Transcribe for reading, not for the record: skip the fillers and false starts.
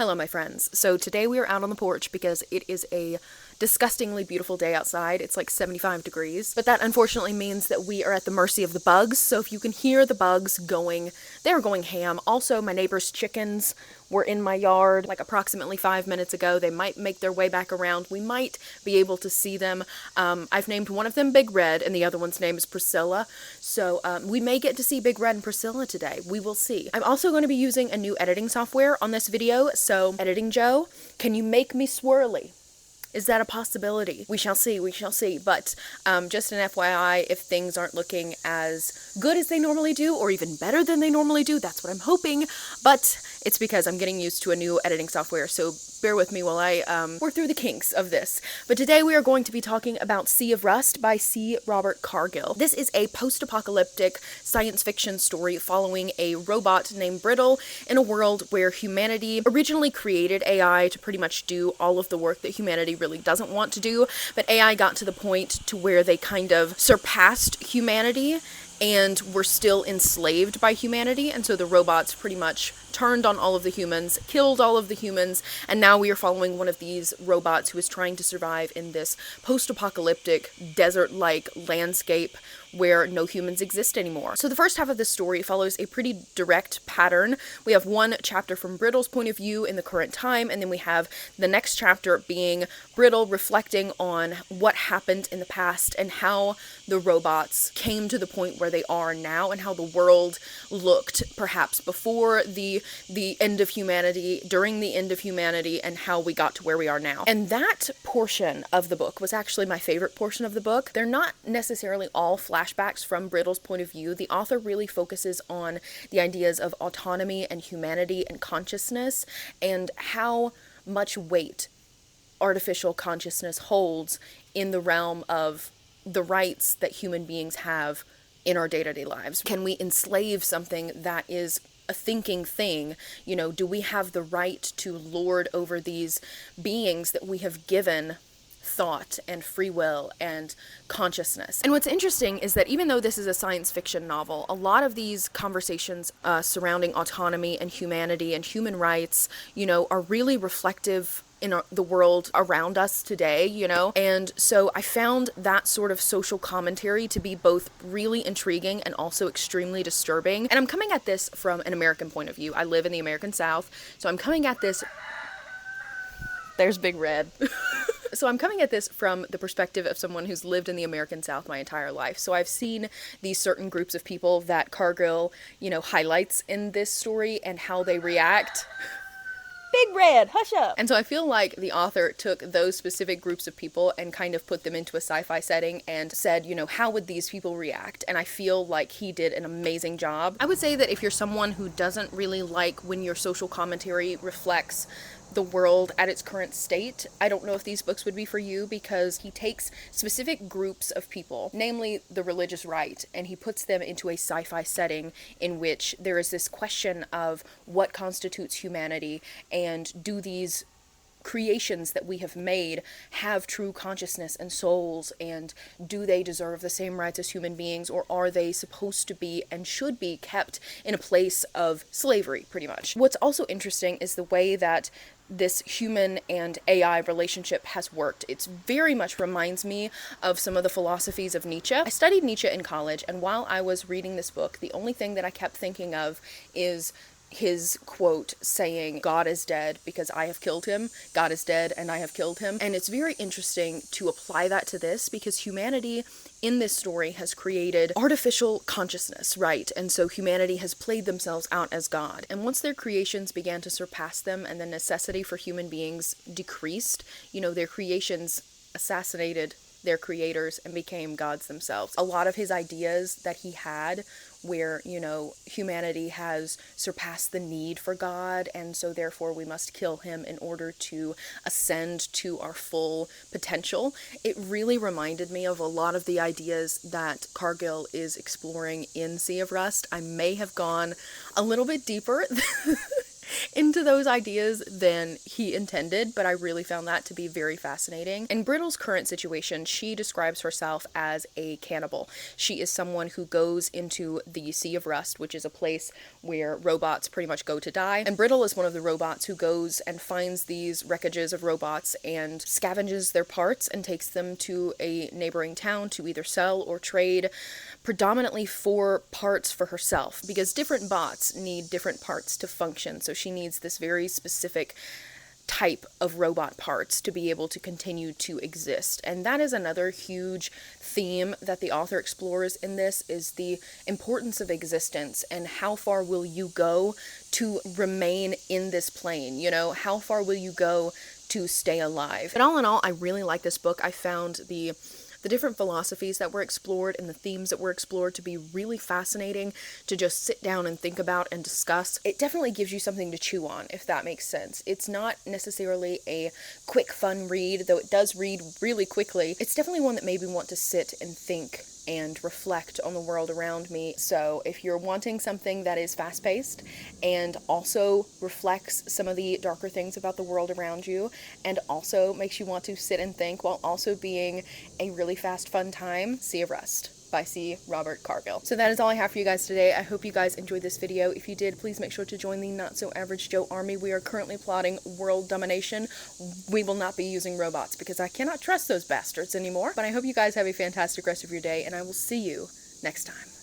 Hello, my friends. So today we are out on the porch because it is a disgustingly beautiful day outside. It's like 75 degrees, but that unfortunately means that we are at the mercy of the bugs. So if you can hear the bugs going, they're going ham. Also, my neighbor's chickens were in my yard like approximately 5 minutes ago. They might make their way back around. We might be able to see them. I've named one of them Big Red and the other one's name is Priscilla. So we may get to see Big Red and Priscilla today. We will see. I'm also going to be using a new editing software on this video. So NotSoAverageJo, can you make me swirly? Is that a possibility? We shall see, we shall see. But just an FYI, if things aren't looking as good as they normally do, or even better than they normally do, that's what I'm hoping. But it's because I'm getting used to a new editing software, so bear with me while I work through the kinks of this. But today we are going to be talking about Sea of Rust by C. Robert Cargill. This is a post-apocalyptic science fiction story following a robot named Brittle in a world where humanity originally created AI to pretty much do all of the work that humanity really doesn't want to do, but AI got to the point to where they kind of surpassed humanity and were still enslaved by humanity, and so the robots pretty much turned on all of the humans, killed all of the humans, and now we are following one of these robots who is trying to survive in this post-apocalyptic desert-like landscape where no humans exist anymore. So the first half of the story follows a pretty direct pattern. We have one chapter from Brittle's point of view in the current time, and then we have the next chapter being Brittle reflecting on what happened in the past and how the robots came to the point where they are now and how the world looked perhaps before the end of humanity, during the end of humanity, and how we got to where we are now. And that portion of the book was actually my favorite portion of the book. They're not necessarily all flashbacks from Brittle's point of view. The author really focuses on the ideas of autonomy and humanity and consciousness and how much weight artificial consciousness holds in the realm of the rights that human beings have in our day-to-day lives. Can we enslave something that is a thinking thing? You know, do we have the right to lord over these beings that we have given thought and free will and consciousness? And what's interesting is that even though this is a science fiction novel, a lot of these conversations surrounding autonomy and humanity and human rights, you know, are really reflective in the world around us today, you know? And so I found that sort of social commentary to be both really intriguing and also extremely disturbing. And I'm coming at this from an American point of view. I live in the American South, so I'm coming at this... There's Big Red. So I'm coming at this from the perspective of someone who's lived in the American South my entire life. So I've seen these certain groups of people that Cargill, you know, highlights in this story and how they react. Big Red, hush up! And so I feel like the author took those specific groups of people and kind of put them into a sci-fi setting and said, you know, how would these people react? And I feel like he did an amazing job. I would say that if you're someone who doesn't really like when your social commentary reflects the world at its current state, I don't know if these books would be for you, because he takes specific groups of people, namely the religious right, and he puts them into a sci-fi setting in which there is this question of what constitutes humanity, and do these creations that we have made have true consciousness and souls, and do they deserve the same rights as human beings, or are they supposed to be and should be kept in a place of slavery, pretty much. What's also interesting is the way that this human and AI relationship has worked. It very much reminds me of some of the philosophies of Nietzsche. I studied Nietzsche in college, and while I was reading this book, the only thing that I kept thinking of is his quote saying, "God is dead because I have killed him. God is dead and I have killed him." And it's very interesting to apply that to this, because humanity in this story has created artificial consciousness, right? And so humanity has played themselves out as God. And once their creations began to surpass them and the necessity for human beings decreased, you know, their creations assassinated their creators and became gods themselves. A lot of his ideas that he had where, you know, humanity has surpassed the need for God, and so therefore we must kill him in order to ascend to our full potential. It really reminded me of a lot of the ideas that Cargill is exploring in Sea of Rust. I may have gone a little bit deeper into those ideas than he intended, but I really found that to be very fascinating. In Brittle's current situation, she describes herself as a cannibal. She is someone who goes into the Sea of Rust, which is a place where robots pretty much go to die, and Brittle is one of the robots who goes and finds these wreckages of robots and scavenges their parts and takes them to a neighboring town to either sell or trade, predominantly for parts for herself, because different bots need different parts to function, so she needs this very specific type of robot parts to be able to continue to exist. And that is another huge theme that the author explores in this, is the importance of existence and how far will you go to remain in this plane, you know, how far will you go to stay alive. But all in all, I really like this book. I found the different philosophies that were explored and the themes that were explored to be really fascinating to just sit down and think about and discuss. It definitely gives you something to chew on, if that makes sense. It's not necessarily a quick, fun read, though it does read really quickly. It's definitely one that made me want to sit and think and reflect on the world around me. So if you're wanting something that is fast-paced and also reflects some of the darker things about the world around you and also makes you want to sit and think while also being a really fast, fun time, Sea of Rust by C. Robert Cargill. So that is all I have for you guys today. I hope you guys enjoyed this video. If you did, please make sure to join the NotSoAverageJo army. We are currently plotting world domination. We will not be using robots because I cannot trust those bastards anymore. But I hope you guys have a fantastic rest of your day, and I will see you next time.